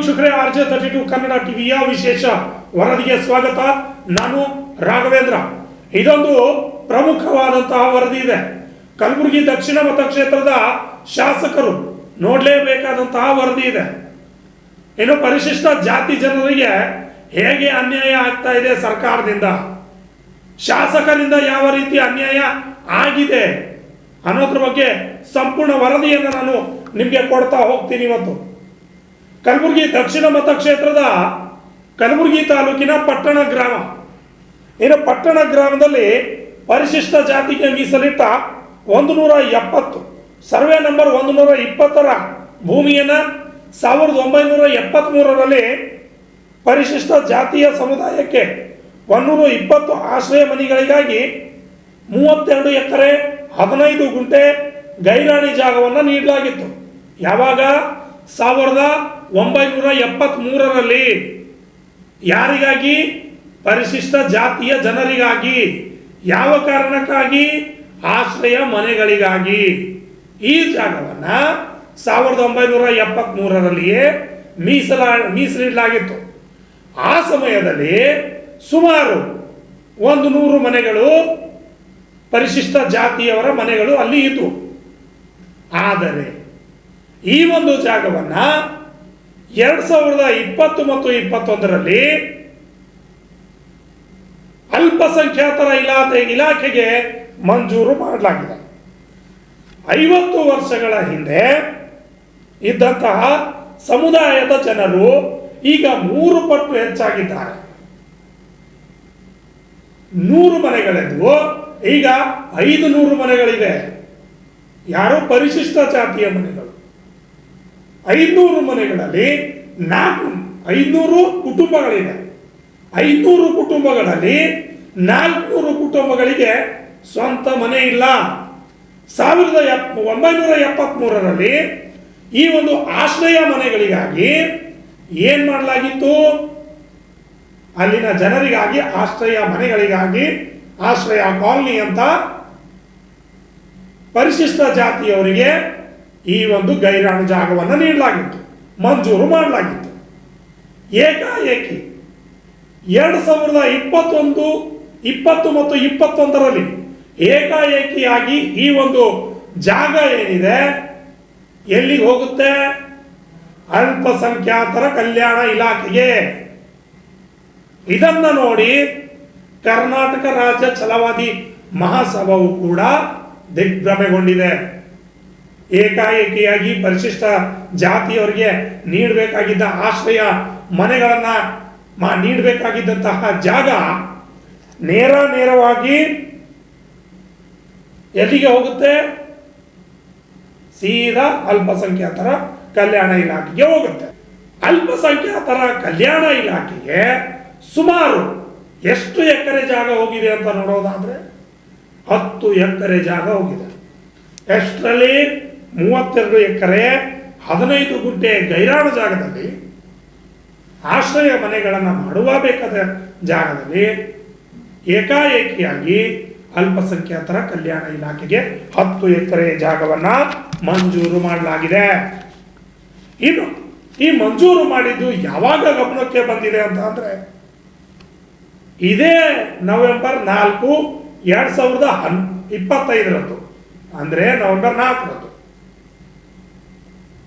ವೀಕ್ಷಕರೇ, RJ32 ಕನ್ನಡ ಟಿವಿಯ ವಿಶೇಷ ವರದಿಗೆ ಸ್ವಾಗತ. ನಾನು ರಾಘವೇಂದ್ರ. ಇದೊಂದು ಪ್ರಮುಖವಾದಂತಹ ವರದಿ ಇದೆ. ಕಲಬುರಗಿ ದಕ್ಷಿಣ ಮತಕ್ಷೇತ್ರದ ಶಾಸಕರು ನೋಡಲೇಬೇಕಾದಂತಹ ವರದಿ ಇದೆ. ಇನ್ನು ಪರಿಶಿಷ್ಟ ಜಾತಿ ಜನರಿಗೆ ಹೇಗೆ ಅನ್ಯಾಯ ಆಗ್ತಾ ಇದೆ ಸರ್ಕಾರದಿಂದ, ಶಾಸಕರಿಂದ ಯಾವ ರೀತಿ ಅನ್ಯಾಯ ಆಗಿದೆ ಅನ್ನೋದ್ರ ಬಗ್ಗೆ ಸಂಪೂರ್ಣ ವರದಿಯನ್ನು ನಾನು ನಿಮಗೆ ಕೊಡ್ತಾ ಹೋಗ್ತೀನಿ. ಇವತ್ತು ಕಲಬುರಗಿ ದಕ್ಷಿಣ ಮತಕ್ಷೇತ್ರದ ಕಲಬುರಗಿ ತಾಲೂಕಿನ ಪಟ್ಟಣ ಗ್ರಾಮ, ಇನ್ನು ಪಟ್ಟಣ ಗ್ರಾಮದಲ್ಲಿ ಪರಿಶಿಷ್ಟ ಜಾತಿಗೆ ಮೀಸಲಿಟ್ಟ 170 ಸರ್ವೆ ನಂಬರ್ 120ರ ಭೂಮಿಯನ್ನು 1973ರಲ್ಲಿ ಪರಿಶಿಷ್ಟ ಜಾತಿಯ ಸಮುದಾಯಕ್ಕೆ 120 ಆಶ್ರಯ ಮನೆಗಳಿಗಾಗಿ 32 ಎಕರೆ 15 ಗುಂಟೆ ಗೈರಾಣಿ ಜಾಗವನ್ನು ನೀಡಲಾಗಿತ್ತು. ಯಾವಾಗ? 1973ರಲ್ಲಿ. ಯಾರಿಗಾಗಿ? ಪರಿಶಿಷ್ಟ ಜಾತಿಯ ಜನರಿಗಾಗಿ. ಯಾವ ಕಾರಣಕ್ಕಾಗಿ? ಆಶ್ರಯ ಮನೆಗಳಿಗಾಗಿ. ಈ ಜಾಗವನ್ನು 1973ರಲ್ಲಿಯೇ ಮೀಸಲಿಡಲಾಗಿತ್ತು. ಆ ಸಮಯದಲ್ಲಿ ಸುಮಾರು 100 ಮನೆಗಳು ಪರಿಶಿಷ್ಟ ಜಾತಿಯವರ ಮನೆಗಳು ಅಲ್ಲಿ ಇತ್ತು. ಆದರೆ ಈ ಒಂದು ಜಾಗವನ್ನು 2020 ಮತ್ತು 2021ರಲ್ಲಿ ಅಲ್ಪಸಂಖ್ಯಾತರ ಇಲಾಖೆಗೆ ಮಂಜೂರು ಮಾಡಲಾಗಿದೆ. 50 ವರ್ಷಗಳ ಹಿಂದೆ ಇದ್ದಂತಹ ಸಮುದಾಯದ ಜನರು ಈಗ 3 ಪಟ್ಟು ಹೆಚ್ಚಾಗಿದ್ದಾರೆ. 100 ಮನೆಗಳಿದ್ವು, ಈಗ 500 ಮನೆಗಳಿವೆ. ಯಾರು? ಪರಿಶಿಷ್ಟ ಜಾತಿಯ ಮನೆಗಳು. 500 ಮನೆಗಳಲ್ಲಿ 500 ಕುಟುಂಬಗಳಿವೆ. 500 ಕುಟುಂಬಗಳಲ್ಲಿ 400 ಕುಟುಂಬಗಳಿಗೆ ಸ್ವಂತ ಮನೆ ಇಲ್ಲ. 1973ರಲ್ಲಿ ಈ ಒಂದು ಆಶ್ರಯ ಮನೆಗಳಿಗಾಗಿ ಏನ್ ಮಾಡಲಾಗಿತ್ತು? ಅಲ್ಲಿನ ಜನರಿಗಾಗಿ ಆಶ್ರಯ ಮನೆಗಳಿಗಾಗಿ ಆಶ್ರಯ ಕಾಲನಿ ಅಂತ ಪರಿಶಿಷ್ಟ ಜಾತಿಯವರಿಗೆ ಈ ಒಂದು ಗೈರಾಣು ಜಾಗವನ್ನು ನೀಡಲಾಗಿತ್ತು, ಮಂಜೂರು ಮಾಡಲಾಗಿತ್ತು. ಏಕಾಏಕಿ 2020 ಮತ್ತು 2021ರಲ್ಲಿ ಏಕಾಏಕಿಯಾಗಿ ಈ ಒಂದು ಜಾಗ ಏನಿದೆ ಎಲ್ಲಿಗೆ ಹೋಗುತ್ತೆ? ಅಲ್ಪಸಂಖ್ಯಾತರ ಕಲ್ಯಾಣ ಇಲಾಖೆಗೆ. ಇದನ್ನ ನೋಡಿ ಕರ್ನಾಟಕ ರಾಜ್ಯ ಛಲವಾದಿ ಮಹಾಸಭಾವು ಕೂಡ ದಿಗ್ಭ್ರಮೆಗೊಂಡಿದೆ. ಏಕಾಏಕಿಯಾಗಿ ಪರಿಶಿಷ್ಟ ಜಾತಿಯವರಿಗೆ ನೀಡಬೇಕಾಗಿದ್ದ ಆಶ್ರಯ ಮನೆಗಳನ್ನ ನೀಡಬೇಕಾಗಿದ್ದಂತಹ ಜಾಗ ನೇರವಾಗಿ ಎಲ್ಲಿಗೆ ಹೋಗುತ್ತೆ? ಸೀದಾ ಅಲ್ಪಸಂಖ್ಯಾತರ ಕಲ್ಯಾಣ ಇಲಾಖೆಗೆ ಹೋಗುತ್ತೆ. ಅಲ್ಪಸಂಖ್ಯಾತರ ಕಲ್ಯಾಣ ಇಲಾಖೆಗೆ ಸುಮಾರು ಎಷ್ಟು ಎಕರೆ ಜಾಗ ಹೋಗಿದೆ ಅಂತ ನೋಡೋದಾದ್ರೆ 10 ಎಕರೆ ಜಾಗ ಹೋಗಿದೆ. ಎಷ್ಟರಲ್ಲಿ? 32 ಎಕರೆ 15 ಗುಂಟೆ ಗೈರಾಣು ಜಾಗದಲ್ಲಿ ಆಶ್ರಯ ಮನೆಗಳನ್ನು ಮಾಡುವ ಬೇಕಾದ ಜಾಗದಲ್ಲಿ ಏಕಾಏಕಿಯಾಗಿ ಅಲ್ಪಸಂಖ್ಯಾತರ ಕಲ್ಯಾಣ ಇಲಾಖೆಗೆ 10 ಎಕರೆ ಜಾಗವನ್ನ ಮಂಜೂರು ಮಾಡಲಾಗಿದೆ. ಇನ್ನು ಈ ಮಂಜೂರು ಮಾಡಿದ್ದು ಯಾವಾಗ ಗಮನಕ್ಕೆ ಬಂದಿದೆ ಅಂತ ಅಂದ್ರೆ ಇದೇ ನವೆಂಬರ್ 4, 2025ರಂದು, ಅಂದ್ರೆ ನವೆಂಬರ್ 4ರಂದು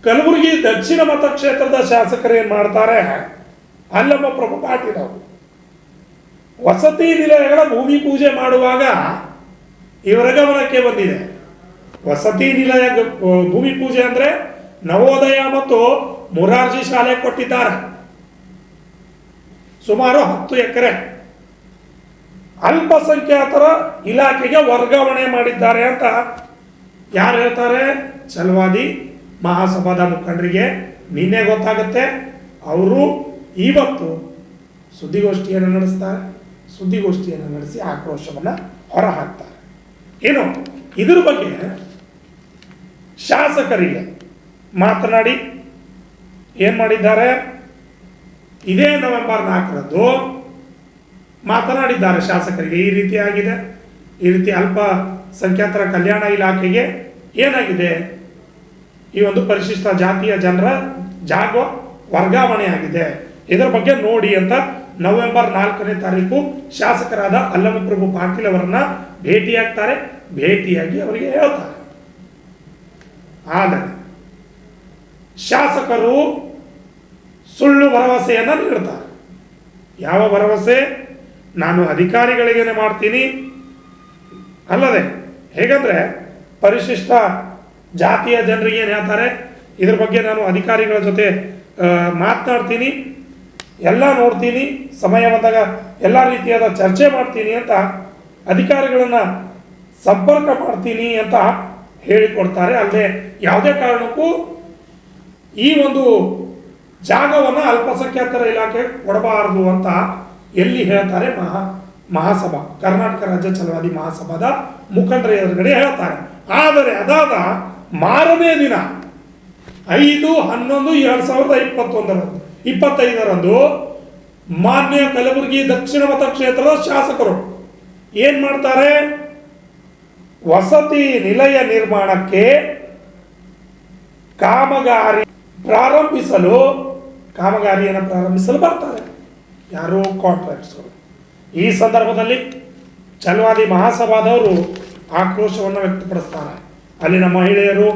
ಕಲಬುರಗಿ ದಕ್ಷಿಣ ಮತಕ್ಷೇತ್ರದ ಶಾಸಕರು ಏನ್ ಮಾಡ್ತಾರೆ? ಅಲ್ಲಮ್ಮ ಪ್ರಭು ಪಾಟೀಲ್ ಅವರು ವಸತಿ ನಿಲಯಗಳ ಭೂಮಿ ಪೂಜೆ ಮಾಡುವಾಗ ಇವರ ಗಮನಕ್ಕೆ ಬಂದಿದೆ. ವಸತಿ ನಿಲಯ ಭೂಮಿ ಪೂಜೆ ಅಂದ್ರೆ ನವೋದಯ ಮತ್ತು ಮೊರಾರ್ಜಿ ಶಾಲೆ ಕೊಟ್ಟಿದ್ದಾರೆ. ಸುಮಾರು 10 ಎಕರೆ ಅಲ್ಪಸಂಖ್ಯಾತರ ಇಲಾಖೆಗೆ ವರ್ಗಾವಣೆ ಮಾಡಿದ್ದಾರೆ ಅಂತ ಯಾರು ಹೇಳ್ತಾರೆ? ಛಲವಾದಿ ಮಹಾಸಭಾದ ಮುಖಂಡರಿಗೆ ನಿನ್ನೆ ಗೊತ್ತಾಗುತ್ತೆ. ಅವರು ಇವತ್ತು ಸುದ್ದಿಗೋಷ್ಠಿಯನ್ನು ನಡೆಸಿ ಆಕ್ರೋಶವನ್ನು ಹೊರಹಾಕ್ತಾರೆ. ಏನು ಇದ್ರ ಬಗ್ಗೆ ಶಾಸಕರಿಗೆ ಮಾತನಾಡಿ ಏನ್ ಮಾಡಿದ್ದಾರೆ? ಇದೇ ನವೆಂಬರ್ 4ರಂದು ಮಾತನಾಡಿದ್ದಾರೆ ಶಾಸಕರಿಗೆ. ಈ ರೀತಿ ಆಗಿದೆ, ಈ ರೀತಿ ಅಲ್ಪಸಂಖ್ಯಾತರ ಕಲ್ಯಾಣ ಇಲಾಖೆಗೆ ಏನಾಗಿದೆ? ಈ ಒಂದು ಪರಿಶಿಷ್ಟ ಜಾತಿಯ ಜನರ ಜಾಗ ವರ್ಗಾವಣೆ ಆಗಿದೆ, ಇದರ ಬಗ್ಗೆ ನೋಡಿ ಅಂತ ನವೆಂಬರ್ 4ನೇ ತಾರೀಕು ಶಾಸಕರಾದ ಅಲ್ಲಮಪ್ರಭು ಪಾಟೀಲ್ ಅವರನ್ನ ಭೇಟಿಯಾಗ್ತಾರೆ. ಭೇಟಿಯಾಗಿ ಅವರಿಗೆ ಹೇಳ್ತಾರೆ. ಆದರೆ ಶಾಸಕರು ಸುಳ್ಳು ಭರವಸೆಯನ್ನು ನೀಡ್ತಾರೆ. ಯಾವ ಭರವಸೆ? ನಾನು ಅಧಿಕಾರಿಗಳಿಗೇನೆ ಮಾಡ್ತೀನಿ ಅಲ್ಲದೆ, ಹೇಗಂದ್ರೆ ಪರಿಶಿಷ್ಟ ಜಾತಿಯ ಜನರಿಗೆ ಏನು ಹೇಳ್ತಾರೆ, ಇದ್ರ ಬಗ್ಗೆ ನಾನು ಅಧಿಕಾರಿಗಳ ಜೊತೆ ಮಾತನಾಡ್ತೀನಿ, ಎಲ್ಲ ನೋಡ್ತೀನಿ, ಸಮಯ ಬಂದಾಗ ಎಲ್ಲ ರೀತಿಯಾದ ಚರ್ಚೆ ಮಾಡ್ತೀನಿ ಅಂತ ಅಧಿಕಾರಿಗಳನ್ನ ಸಂಪರ್ಕ ಮಾಡ್ತೀನಿ ಅಂತ ಹೇಳಿಕೊಡ್ತಾರೆ. ಅಲ್ಲದೆ ಯಾವುದೇ ಕಾರಣಕ್ಕೂ ಈ ಒಂದು ಜಾಗವನ್ನು ಅಲ್ಪಸಂಖ್ಯಾತರ ಇಲಾಖೆ ಕೊಡಬಾರದು ಅಂತ ಎಲ್ಲಿ ಹೇಳ್ತಾರೆ? ಮಹಾಸಭಾ, ಕರ್ನಾಟಕ ರಾಜ್ಯ ಛಲವಾದಿ ಮಹಾಸಭಾದ ಮುಖಂಡರ ಎದುರುಗಡೆ ಹೇಳ್ತಾರೆ. ಆದರೆ ಅದಾದ ಮಾರನೇ ದಿನ 5/11/2025 ಮಾನ್ಯ ಕಲಬುರಗಿ ದಕ್ಷಿಣ ಮತಕ್ಷೇತ್ರದ ಶಾಸಕರು ಏನ್ ಮಾಡ್ತಾರೆ? ವಸತಿ ನಿಲಯ ನಿರ್ಮಾಣಕ್ಕೆ ಕಾಮಗಾರಿಯನ್ನು ಪ್ರಾರಂಭಿಸಲು ಬರ್ತಾರೆ. ಯಾರು? ಕಾಂಟ್ರಾಕ್ಟ್ಸ್ಗಳು. ಈ ಸಂದರ್ಭದಲ್ಲಿ ಛಲವಾದಿ ಮಹಾಸಭಾದವರು ಆಕ್ರೋಶವನ್ನು ವ್ಯಕ್ತಪಡಿಸ್ತಾರೆ. ಅಲ್ಲಿನ ಮಹಿಳೆಯರು,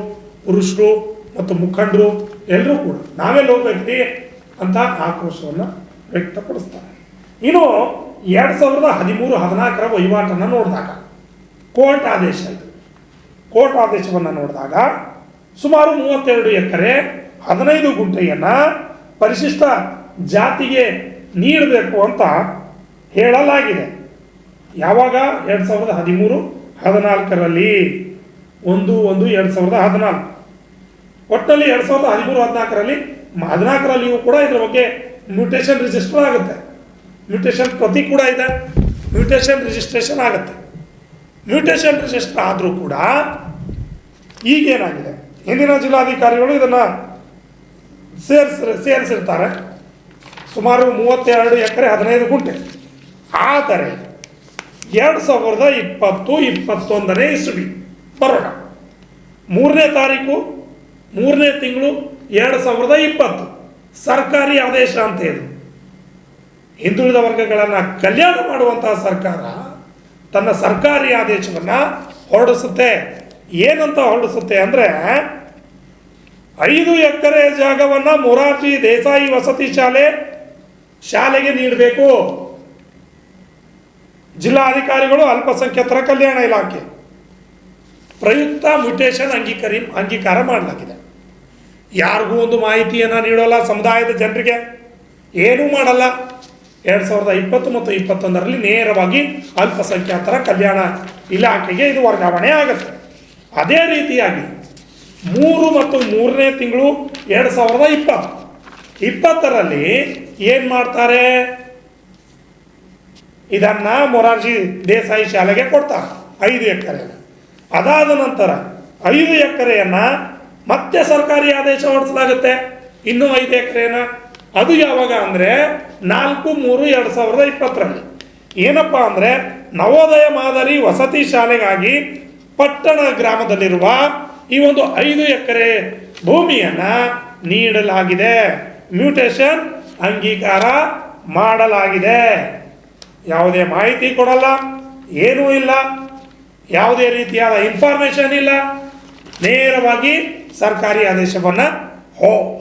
ಪುರುಷರು ಮತ್ತು ಮುಖಂಡರು ಎಲ್ಲರೂ ಕೂಡ ನಾವೇ ಹೋಗ್ಬೇಕ್ರಿ ಅಂತ ಆಕ್ರೋಶವನ್ನು ವ್ಯಕ್ತಪಡಿಸ್ತಾರೆ. ಇನ್ನು 2013-14 ವಹಿವಾಟನ್ನು ನೋಡಿದಾಗ ಕೋರ್ಟ್ ಆದೇಶ ಇದು. ಕೋರ್ಟ್ ಆದೇಶವನ್ನು ನೋಡಿದಾಗ ಸುಮಾರು 32 ಎಕರೆ 15 ಗುಂಟೆಯನ್ನು ಪರಿಶಿಷ್ಟ ಜಾತಿಗೆ ನೀಡಬೇಕು ಅಂತ ಹೇಳಲಾಗಿದೆ. ಯಾವಾಗ? 2013-14 1/1/2014. ಒಟ್ಟಲ್ಲಿ 2013-14 ಕೂಡ ಇದರ ಬಗ್ಗೆ ಮ್ಯೂಟೇಷನ್ ರಿಜಿಸ್ಟರ್ ಆಗುತ್ತೆ. ಮ್ಯೂಟೇಷನ್ ಪ್ರತಿ ಕೂಡ ಇದೆ, ಮ್ಯೂಟೇಷನ್ ರಿಜಿಸ್ಟ್ರೇಷನ್ ಆಗುತ್ತೆ. ಮ್ಯೂಟೇಷನ್ ರಿಜಿಸ್ಟರ್ ಆದರೂ ಕೂಡ ಈಗೇನಾಗಿದೆ, ಹಿಂದಿನ ಜಿಲ್ಲಾಧಿಕಾರಿಗಳು ಇದನ್ನು ಸೇರಿಸಿರ್ತಾರೆ. ಸುಮಾರು 32 ಎಕರೆ 15 ಗುಂಟೆ. ಆದರೆ 2020-21 ಇಸ್ವಿ ಬರೋಣ, 3ನೇ ತಾರೀಕು 3ನೇ ತಿಂಗಳು 2020 ಸರ್ಕಾರಿ ಆದೇಶ ಅಂತ ಇದು. ಹಿಂದುಳಿದ ವರ್ಗಗಳನ್ನು ಕಲ್ಯಾಣ ಮಾಡುವಂತಹ ಸರ್ಕಾರ ತನ್ನ ಸರ್ಕಾರಿ ಆದೇಶವನ್ನು ಹೊರಡಿಸುತ್ತೆ. ಏನಂತ ಹೊರಡಿಸುತ್ತೆ ಅಂದರೆ, 5 ಎಕರೆ ಜಾಗವನ್ನು ಮೊರಾರ್ಜಿ ದೇಸಾಯಿ ವಸತಿ ಶಾಲೆಗೆ ನೀಡಬೇಕು. ಜಿಲ್ಲಾಧಿಕಾರಿಗಳು, ಅಲ್ಪಸಂಖ್ಯಾತರ ಕಲ್ಯಾಣ ಇಲಾಖೆ ಪ್ರಯುಕ್ತ ಮ್ಯೂಟೇಷನ್ ಅಂಗೀಕಾರ ಮಾಡಲಾಗಿದೆ. ಯಾರಿಗೂ ಒಂದು ಮಾಹಿತಿಯನ್ನು ನೀಡೋಲ್ಲ, ಸಮುದಾಯದ ಜನರಿಗೆ ಏನೂ ಮಾಡಲ್ಲ. 2020 ಮತ್ತು 2021 ನೇರವಾಗಿ ಅಲ್ಪಸಂಖ್ಯಾತರ ಕಲ್ಯಾಣ ಇಲಾಖೆಗೆ ಇದು ವರ್ಗಾವಣೆ ಆಗುತ್ತೆ. ಅದೇ ರೀತಿಯಾಗಿ 3 ಮತ್ತು 3ನೇ ತಿಂಗಳು 2020 ಏನು ಮಾಡ್ತಾರೆ? ಇದನ್ನ ಮೊರಾರ್ಜಿ ದೇಸಾಯಿ ಶಾಲೆಗೆ ಕೊಡ್ತಾರೆ 5 ಎಕರೆ. ಅದಾದ ನಂತರ 5 ಎಕರೆಯನ್ನು ಮತ್ತೆ ಸರ್ಕಾರಿ ಆದೇಶ ಹೊರಡಿಸಲಾಗುತ್ತೆ, ಇನ್ನೂ 5 ಎಕರೆನ. ಅದು ಯಾವಾಗ ಅಂದರೆ 4/3/2020. ಏನಪ್ಪ ಅಂದರೆ, ನವೋದಯ ಮಾದರಿ ವಸತಿ ಶಾಲೆಗಾಗಿ ಪಟ್ಟಣ ಗ್ರಾಮದಲ್ಲಿರುವ ಈ ಒಂದು 5 ಎಕರೆ ಭೂಮಿಯನ್ನು ನೀಡಲಾಗಿದೆ. ಮ್ಯೂಟೇಷನ್ ಅಂಗೀಕಾರ ಮಾಡಲಾಗಿದೆ. ಯಾವುದೇ ಮಾಹಿತಿ ಕೊಡಲ್ಲ, ಏನೂ ಇಲ್ಲ, ಯಾವುದೇ ರೀತಿಯಾದ ಇನ್ಫಾರ್ಮೇಷನ್ ಇಲ್ಲ, ನೇರವಾಗಿ ಸರ್ಕಾರಿ ಆದೇಶವನ್ನು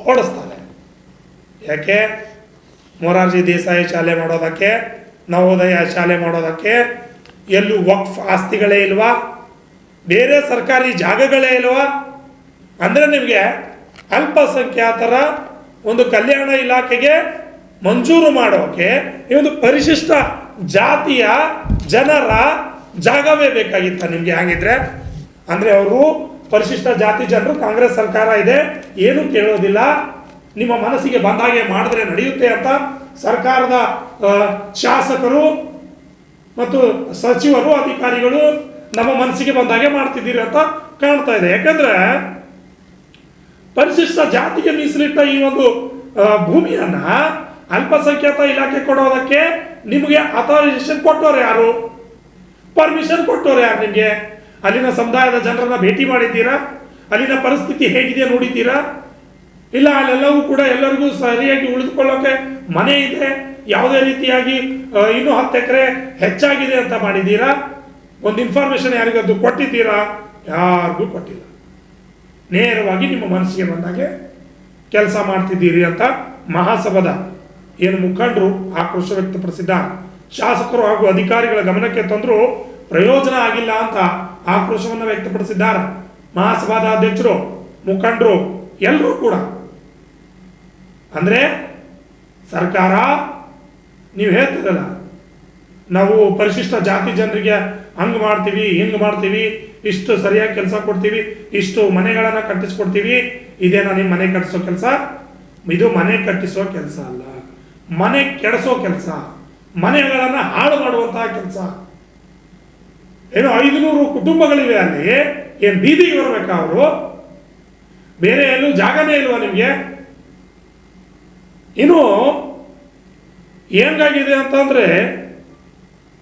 ಹೊರಡಿಸ್ತಾರೆ. ಯಾಕೆ? ಮೊರಾರ್ಜಿ ದೇಸಾಯಿ ಶಾಲೆ ಮಾಡೋದಕ್ಕೆ, ನವೋದಯ ಶಾಲೆ ಮಾಡೋದಕ್ಕೆ ಎಲ್ಲೂ ವಕ್ಫ್ ಆಸ್ತಿಗಳೇ ಇಲ್ವಾ? ಬೇರೆ ಸರ್ಕಾರಿ ಜಾಗಗಳೇ ಇಲ್ವಾ? ಅಂದರೆ ನಿಮಗೆ ಅಲ್ಪಸಂಖ್ಯಾತರ ಒಂದು ಕಲ್ಯಾಣ ಇಲಾಖೆಗೆ ಮಂಜೂರು ಮಾಡೋಕ್ಕೆ ಈ ಒಂದು ಪರಿಶಿಷ್ಟ ಜಾತಿಯ ಜನರ ಜಾಗವೇ ಬೇಕಾಗಿತ್ತ ನಿಮಗೆ? ಹಾಗಿದ್ರೆ ಅಂದರೆ ಅವರು ಪರಿಶಿಷ್ಟ ಜಾತಿ ಜನರು, ಕಾಂಗ್ರೆಸ್ ಸರ್ಕಾರ ಇದೆ, ಏನೂ ಕೇಳೋದಿಲ್ಲ, ನಿಮ್ಮ ಮನಸ್ಸಿಗೆ ಬಂದಾಗೆ ಮಾಡಿದ್ರೆ ನಡೆಯುತ್ತೆ ಅಂತ ಸರ್ಕಾರದ ಶಾಸಕರು ಮತ್ತು ಸಚಿವರು, ಅಧಿಕಾರಿಗಳು ನಮ್ಮ ಮನಸ್ಸಿಗೆ ಬಂದಾಗೆ ಮಾಡ್ತಿದ್ದೀರಿ ಅಂತ ಕಾಣ್ತಾ ಇದೆ. ಯಾಕಂದ್ರೆ ಪರಿಶಿಷ್ಟ ಜಾತಿಗೆ ಮೀಸಲಿಟ್ಟ ಈ ಒಂದು ಭೂಮಿಯನ್ನ ಅಲ್ಪಸಂಖ್ಯಾತ ಇಲಾಖೆ ಕೊಡೋದಕ್ಕೆ ನಿಮಗೆ ಅಥರೈಸೇಷನ್ ಕೊಟ್ಟೋರು ಯಾರು? ಪರ್ಮಿಷನ್ ಕೊಟ್ಟೋರು ಯಾರು ನಿಮಗೆ? ಅಲ್ಲಿನ ಸಮುದಾಯದ ಜನರನ್ನ ಭೇಟಿ ಮಾಡಿದ್ದೀರಾ? ಅಲ್ಲಿನ ಪರಿಸ್ಥಿತಿ ಹೇಗಿದೆ ನೋಡಿದ್ದೀರಾ? ಇಲ್ಲ ಅಲ್ಲೆಲ್ಲವೂ ಕೂಡ ಎಲ್ಲರಿಗೂ ಸರಿಯಾಗಿ ಉಳಿದುಕೊಳ್ಳೋಕೆ ಮನೆ ಇದೆ, ಯಾವುದೇ ರೀತಿಯಾಗಿ ಇನ್ನೂ 10 ಎಕರೆ ಹೆಚ್ಚಾಗಿದೆ ಅಂತ ಮಾಡಿದ್ದೀರಾ? ಒಂದು ಇನ್ಫಾರ್ಮೇಶನ್ ಯಾರಿಗಾದ್ರು ಕೊಟ್ಟಿದ್ದೀರಾ? ಯಾರಿಗೂ ಕೊಟ್ಟಿಲ್ಲ. ನೇರವಾಗಿ ನಿಮ್ಮ ಮನಸ್ಸಿಗೆ ಬಂದಾಗೆ ಕೆಲಸ ಮಾಡ್ತಿದ್ದೀರಿ ಅಂತ ಮಹಾಸಭಾದ ಏನು ಮುಖಂಡರು ಆಕ್ರೋಶ ವ್ಯಕ್ತಪಡಿಸಿದ್ದಾರೆ. ಶಾಸಕರು ಹಾಗೂ ಅಧಿಕಾರಿಗಳ ಗಮನಕ್ಕೆ ತಂದರೂ ಪ್ರಯೋಜನ ಆಗಿಲ್ಲ ಅಂತ ಆಕ್ರೋಶವನ್ನು ವ್ಯಕ್ತಪಡಿಸಿದ್ದಾರೆ. ಮಹಾಸಭಾದ ಅಧ್ಯಕ್ಷರು, ಮುಖಂಡರು ಎಲ್ಲರೂ ಕೂಡ. ಅಂದರೆ ಸರ್ಕಾರ ನೀವು ಹೇಳ್ತಿರಲ್ಲ, ನಾವು ಪರಿಶಿಷ್ಟ ಜಾತಿ ಜನರಿಗೆ ಹಂಗೆ ಮಾಡ್ತೀವಿ, ಹಿಂಗೆ ಮಾಡ್ತೀವಿ, ಇಷ್ಟು ಸರಿಯಾಗಿ ಕೆಲಸ ಕೊಡ್ತೀವಿ, ಇಷ್ಟು ಮನೆಗಳನ್ನು ಕಟ್ಟಿಸ್ಕೊಡ್ತೀವಿ. ಇದೇನಾ ನಿಮ್ಮ ಮನೆ ಕಟ್ಟಿಸೋ ಕೆಲಸ? ಇದು ಮನೆ ಕಟ್ಟಿಸೋ ಕೆಲಸ ಅಲ್ಲ, ಮನೆ ಕೆಡಿಸೋ ಕೆಲಸ, ಮನೆಗಳನ್ನು ಹಾಳು ಮಾಡುವಂತಹ ಕೆಲಸ. ಏನು 500 ಕುಟುಂಬಗಳಿವೆ ಅಲ್ಲಿ, ಏನು ಬೀದಿಗೆ ಬರಬೇಕಾ ಅವರು? ಬೇರೆ ಎಲ್ಲೂ ಜಾಗನೇ ಇಲ್ವಾ ನಿಮಗೆ? ಇನ್ನು ಹೆಂಗಾಗಿದೆ ಅಂತಂದ್ರೆ,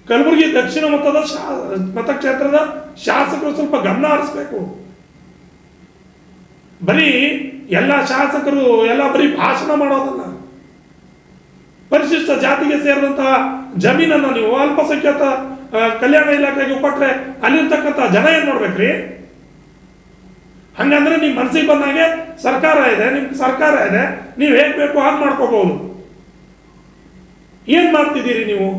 ಕಲಬುರಗಿ ದಕ್ಷಿಣ ಮತಕ್ಷೇತ್ರದ ಶಾಸಕರು ಸ್ವಲ್ಪ ಗಮನ ಹರಿಸ್ಬೇಕು. ಬರೀ ಎಲ್ಲ ಶಾಸಕರು ಎಲ್ಲ ಬರೀ ಭಾಷಣ ಮಾಡೋದಲ್ಲ. ಪರಿಶಿಷ್ಟ ಜಾತಿಗೆ ಸೇರಿದಂತಹ ಜಮೀನನ್ನು ನೀವು ಅಲ್ಪಸಂಖ್ಯಾತ ಕಲ್ಯಾಣ ಇಲಾಖೆಗೆ ಕೊಟ್ರೆ ಅಲ್ಲಿರ್ತಕ್ಕಂಥ ಜನ ಏನ್ ಮಾಡ್ಬೇಕ್ರಿ? ಹಂಗಂದ್ರೆ ನಿಮ್ ಮನಸ್ಸಿಗೆ ಬಂದಾಗೆ ಸರ್ಕಾರ ಇದೆ, ನಿಮ್ ಸರ್ಕಾರ ಇದೆ, ನೀವು ಹೇಗ್ ಬೇಕು ಹಾಗೆ ಮಾಡ್ಕೋಬಹುದು. ಏನ್ ಮಾಡ್ತಿದ್ದೀರಿ ನೀವು?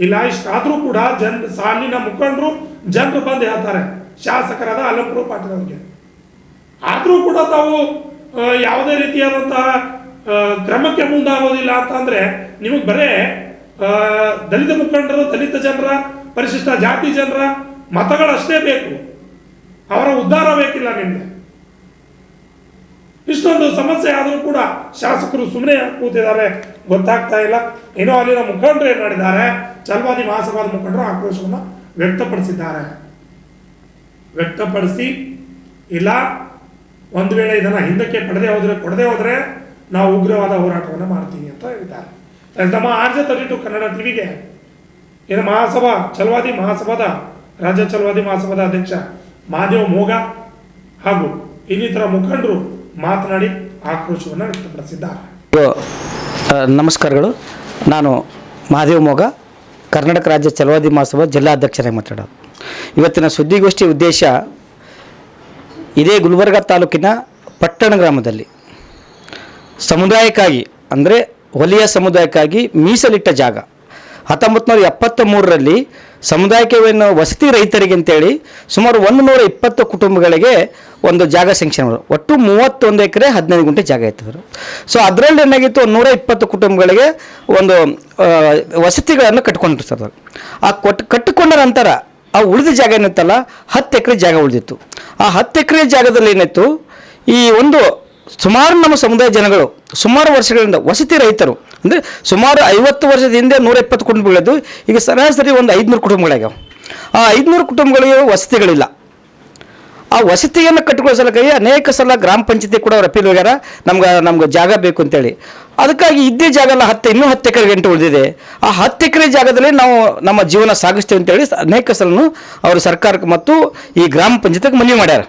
ಇಲ್ಲ, ಇಷ್ಟಾದ್ರೂ ಕೂಡ ಸಾಲಿನ ಮುಖಂಡರು ಜನರು ಬಂದು ಹೇಳ್ತಾರೆ ಶಾಸಕರಾದ ಅಲಂಪುರ ಪಾಟೀಲ್ ಅವರಿಗೆ. ಆದ್ರೂ ಕೂಡ ತಾವು ಯಾವುದೇ ರೀತಿಯಾದಂತಹ ಕ್ರಮಕ್ಕೆ ಮುಂದಾಗೋದಿಲ್ಲ ಅಂತಂದ್ರೆ ನಿಮಗೆ ಬರೇ ದಲಿತ ಮುಖಂಡರು, ದಲಿತ ಜನರ, ಪರಿಶಿಷ್ಟ ಜಾತಿ ಜನರ ಮತಗಳಷ್ಟೇ ಬೇಕು, ಅವರ ಉದ್ಧಾರ ಬೇಕಿಲ್ಲ ನಿಮ್ಗೆ. ಇಷ್ಟೊಂದು ಸಮಸ್ಯೆ ಆದರೂ ಕೂಡ ಶಾಸಕರು ಸುಮ್ಮನೆ ಕೂತಿದ್ದಾರೆ, ಗೊತ್ತಾಗ್ತಾ ಇಲ್ಲ. ಏನೋ ಅಲ್ಲಿನ ಮುಖಂಡರು ಏನ್ ಮಾಡಿದ್ದಾರೆ, ಛಲವಾದಿ ಮಹಾಸಭಾದ ಮುಖಂಡರು ಆಕ್ರೋಶವನ್ನು ವ್ಯಕ್ತಪಡಿಸಿ ಇಲ್ಲ, ಒಂದು ವೇಳೆ ಇದನ್ನ ಹಿಂದಕ್ಕೆ ಕೊಡದೆ ಹೋದ್ರೆ ನಾವು ಉಗ್ರವಾದ ಹೋರಾಟವನ್ನು ಮಾಡ್ತೀವಿ ಅಂತ ಹೇಳಿದ್ದಾರೆ. ನಮ್ಮ RJ32 ಕನ್ನಡ ಟಿವಿಗೆ ಏನು ಮಹಾಸಭಾ ಛಲವಾದಿ ಮಹಾಸಭಾದ ರಾಜ್ಯ ಛಲವಾದಿ ಮಹಾಸಭಾದ ಅಧ್ಯಕ್ಷ ಮಹಾದೇವ್ ಮೋಗ ಹಾಗೂ ಇನ್ನಿತರ ಮುಖಂಡರು ಮಾತನಾಡಿ ಆಕ್ರೋಶವನ್ನು ವ್ಯಕ್ತಪಡಿಸಿದ್ದಾರೆ. ನಮಸ್ಕಾರಗಳು. ನಾನು ಮಹಾದೇವ್ ಮೋಗ, ಕರ್ನಾಟಕ ರಾಜ್ಯ ಛಲವಾದಿ ಮಹಾಸಭಾ ಜಿಲ್ಲಾಧ್ಯಕ್ಷರಾಗಿ ಮಾತಾಡೋದು. ಇವತ್ತಿನ ಸುದ್ದಿಗೋಷ್ಠಿ ಉದ್ದೇಶ ಇದೇ ಗುಲ್ಬರ್ಗ ತಾಲೂಕಿನ ಪಟ್ಟಣ ಗ್ರಾಮದಲ್ಲಿ ಸಮುದಾಯಕ್ಕಾಗಿ, ಅಂದರೆ ವಲಯ ಸಮುದಾಯಕ್ಕಾಗಿ ಮೀಸಲಿಟ್ಟ ಜಾಗ 1973ರಲ್ಲಿ ಸಮುದಾಯಕ್ಕೆ ವಸತಿ ರೈತರಿಗೆ ಅಂತೇಳಿ ಸುಮಾರು 120 ಕುಟುಂಬಗಳಿಗೆ ಒಂದು ಜಾಗ ಸ್ಯಾಂಕ್ಷನ್ ಮಾಡೋದು. ಒಟ್ಟು 31 ಎಕರೆ 15 ಗುಂಟೆ ಜಾಗ ಇರ್ತದರು. ಸೊ ಅದರಲ್ಲಿ ಏನಾಗಿತ್ತು, 120 ಕುಟುಂಬಗಳಿಗೆ ಒಂದು ವಸತಿಗಳನ್ನು ಕಟ್ಕೊಂಡಿರ್ತಾರೆ. ಆ ಕಟ್ಟಿಕೊಂಡ ನಂತರ ಆ ಉಳಿದ ಜಾಗ ಏನಿತ್ತಲ್ಲ 10 ಎಕರೆ ಜಾಗ ಉಳಿದಿತ್ತು. ಆ 10 ಎಕರೆ ಜಾಗದಲ್ಲಿ ಏನಿತ್ತು, ಈ ಒಂದು ಸುಮಾರು ನಮ್ಮ ಸಮುದಾಯ ಜನಗಳು ಸುಮಾರು ವರ್ಷಗಳಿಂದ ವಸತಿ ರೈತರು, ಅಂದರೆ ಸುಮಾರು 50 ವರ್ಷದ ಹಿಂದೆ 120 ಕುಟುಂಬಗಳಿದ್ದು, ಈಗ ಸರಾಸರಿ ಒಂದು 500 ಕುಟುಂಬಗಳಾಗ್ಯಾವ. ಆ 500 ಕುಟುಂಬಗಳಿಗೆ ವಸತಿಗಳಿಲ್ಲ. ಆ ವಸತಿಯನ್ನು ಕಟ್ಟಿಕೊಳ್ಳೋ ಸಲಕ್ಕಾಗಿ ಅನೇಕ ಸಲ ಗ್ರಾಮ ಪಂಚಾಯತಿ ಕೂಡ ಅವ್ರು ಅಪೀಲ್ ಹೋಗ್ಯಾರ, ನಮ್ಗೆ ಜಾಗ ಬೇಕು ಅಂತೇಳಿ. ಅದಕ್ಕಾಗಿ ಇದ್ದೇ ಜಾಗ ಎಲ್ಲ ಇನ್ನೂ 10 ಎಕರೆ ಗಂಟೆ ಉಳಿದಿದೆ. ಆ 10 ಎಕರೆ ಜಾಗದಲ್ಲಿ ನಾವು ನಮ್ಮ ಜೀವನ ಸಾಗಿಸ್ತೇವೆ ಅಂತೇಳಿ ಅನೇಕ ಸಲನು ಅವರು ಸರ್ಕಾರಕ್ಕೆ ಮತ್ತು ಈ ಗ್ರಾಮ ಪಂಚಾಯತಿಗೆ ಮನವಿ ಮಾಡ್ಯಾರ.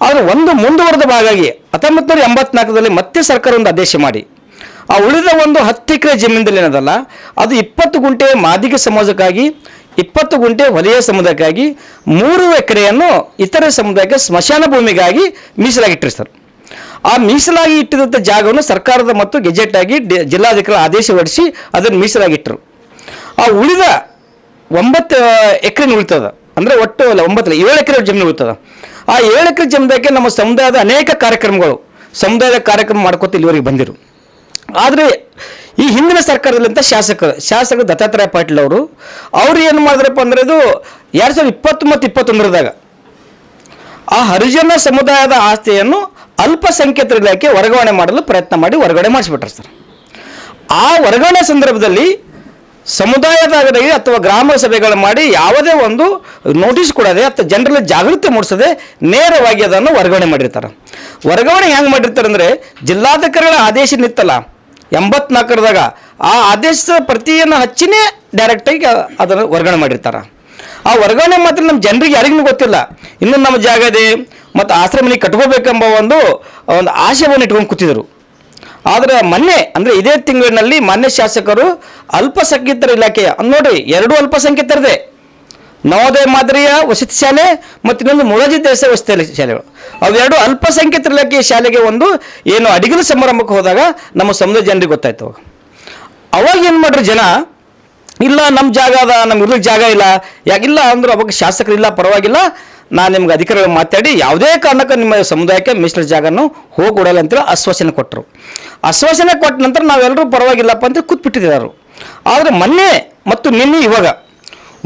ಆದರೆ ಒಂದು ಮುಂದುವರೆದ ಭಾಗವಾಗಿ 1984ರಲ್ಲಿ ಮತ್ತೆ ಸರ್ಕಾರ ಒಂದು ಆದೇಶ ಮಾಡಿ ಆ ಉಳಿದ ಒಂದು 10 ಎಕರೆ ಜಮೀನಲ್ಲಿ ಏನದಲ್ಲ, ಅದು 20 ಗುಂಟೆ ಮಾದಿಗ ಸಮಾಜಕ್ಕಾಗಿ, 20 ಗುಂಟೆ ವಲಯ ಸಮುದಾಯಕ್ಕಾಗಿ, 3 ಎಕರೆಯನ್ನು ಇತರೆ ಸಮುದಾಯಕ್ಕೆ ಸ್ಮಶಾನ ಭೂಮಿಗಾಗಿ ಮೀಸಲಾಗಿಟ್ಟಿರ್ತಾರೆ. ಆ ಮೀಸಲಾಗಿ ಇಟ್ಟಿದಂಥ ಜಾಗವನ್ನು ಸರ್ಕಾರದ ಮತ್ತು ಗೆಜೆಟ್ ಆಗಿ ಜಿಲ್ಲಾಧಿಕಾರಿ ಆದೇಶ ಹೊರಡಿಸಿ ಅದನ್ನು ಮೀಸಲಾಗಿಟ್ಟರು. ಆ ಉಳಿದ 9 ಎಕರೆ ಉಳಿತದ, ಅಂದರೆ ಒಟ್ಟು 7 ಎಕರೆ ಜಮೀನು ಉಳಿತದ. ಆ 7 ಎಕರೆ ಜಮೀನಕ್ಕೆ ನಮ್ಮ ಸಮುದಾಯದ ಅನೇಕ ಸಮುದಾಯದ ಕಾರ್ಯಕ್ರಮ ಮಾಡ್ಕೊತ ಇಲ್ಲಿವರೆಗೆ ಬಂದಿರು. ಆದರೆ ಈ ಹಿಂದಿನ ಸರ್ಕಾರದಲ್ಲಿಂತ ಶಾಸಕರು ದತ್ತಾತ್ರೇಯ ಪಾಟೀಲ್ ಅವರು ಏನು ಮಾಡಿದ್ರಪ್ಪ ಅಂದರೆ, ಇದು 2020 ಮತ್ತು 2021ದಾಗ ಆ ಹರಿಜನ ಸಮುದಾಯದ ಆಸ್ತಿಯನ್ನು ಅಲ್ಪಸಂಖ್ಯಾತರ ಇಲಾಖೆ ವರ್ಗಾವಣೆ ಮಾಡಲು ಪ್ರಯತ್ನ ಮಾಡಿ ವರ್ಗಾವಣೆ ಮಾಡಿಸ್ಬಿಟ್ರೆ ಸರ್. ಆ ವರ್ಗಾವಣೆ ಸಂದರ್ಭದಲ್ಲಿ ಸಮುದಾಯದಾಗಲಿ ಅಥವಾ ಗ್ರಾಮ ಸಭೆಗಳು ಮಾಡಿ ಯಾವುದೇ ಒಂದು ನೋಟಿಸ್ ಕೊಡದೆ ಅಥವಾ ಜನರಲ್ಲಿ ಜಾಗೃತಿ ಮೂಡಿಸದೆ ನೇರವಾಗಿ ಅದನ್ನು ವರ್ಗಾವಣೆ ಮಾಡಿರ್ತಾರೆ. ವರ್ಗಾವಣೆ ಹೆಂಗೆ ಮಾಡಿರ್ತಾರೆ ಅಂದರೆ, ಜಿಲ್ಲಾಧಿಕಾರಿಗಳ ಆದೇಶ ನಿತ್ತಲ್ಲ 84ರದಾಗ, ಆ ಆದೇಶದ ಪ್ರತಿಯನ್ನು ಹಚ್ಚಿನೇ ಡೈರೆಕ್ಟಾಗಿ ಅದನ್ನು ವರ್ಗಾವಣೆ ಮಾಡಿರ್ತಾರೆ. ಆ ವರ್ಗಾವಣೆ ಮಾತ್ರ ನಮ್ಮ ಜನರಿಗೆ ಯಾರಿಗೂ ಗೊತ್ತಿಲ್ಲ. ಇನ್ನೂ ನಮ್ಮ ಜಾಗ ಇದೆ, ಮತ್ತು ಆಶ್ರಮ ಮನೆ ಕಟ್ಕೋಬೇಕೆಂಬ ಒಂದು ಆಶಯವನ್ನು ಇಟ್ಕೊಂಡು ಕೂತಿದ್ರು. ಆದರೆ ಮೊನ್ನೆ ಅಂದರೆ ಇದೇ ತಿಂಗಳಿನಲ್ಲಿ ಮಾನ್ಯ ಶಾಸಕರು ಅಲ್ಪಸಂಖ್ಯಾತರ ಇಲಾಖೆಯ ನೋಡಿ 2 ಅಲ್ಪಸಂಖ್ಯಾತರದೇ ನವೋದಯ ಮಾದರಿಯ ವಸತಿ ಶಾಲೆ ಮತ್ತು ಇನ್ನೊಂದು ಮೊರಾರ್ಜಿ ದೇಸಾಯಿ ವಸತಿ ಶಾಲೆಗಳು, ಅವೆರಡು ಅಲ್ಪಸಂಖ್ಯಾತರ ಇಲಾಖೆಯ ಶಾಲೆಗೆ ಒಂದು ಏನು ಅಡಿಗಲ ಸಮಾರಂಭಕ್ಕೆ ಹೋದಾಗ ನಮ್ಮ ಸಮುದಾಯ ಜನರಿಗೆ ಗೊತ್ತಾಯ್ತು. ಅವಾಗ ಏನು ಮಾಡ್ರಿ ಜನ, ಇಲ್ಲ ನಮ್ಮ ಜಾಗ ಅದ, ನಮ್ಮ ಇರ್ಲಿಕ್ಕೆ ಜಾಗ ಇಲ್ಲ, ಯಾಕಿಲ್ಲ ಅಂದರು. ಅವಾಗ ಶಾಸಕರು ಇಲ್ಲ ಪರವಾಗಿಲ್ಲ, ನಾನು ನಿಮ್ಗೆ ಅಧಿಕಾರಿಗಳು ಮಾತಾಡಿ ಯಾವುದೇ ಕಾರಣಕ್ಕೂ ನಿಮ್ಮ ಸಮುದಾಯಕ್ಕೆ ಮೀಸಲು ಜಾಗನ್ನು ಹೋಗಿಕೊಡಲ್ಲ ಅಂತೇಳಿ ಆಶ್ವಾಸನೆ ಕೊಟ್ಟರು. ಆಶ್ವಾಸನೆ ಕೊಟ್ಟ ನಂತರ ನಾವೆಲ್ಲರೂ ಪರವಾಗಿಲ್ಲಪ್ಪ ಅಂತ ಕೂತ್ಬಿಟ್ಟಿದ್ದಾರೆ. ಆದರೆ ಮೊನ್ನೆ ಮತ್ತು ನಿನ್ನೆ ಇವಾಗ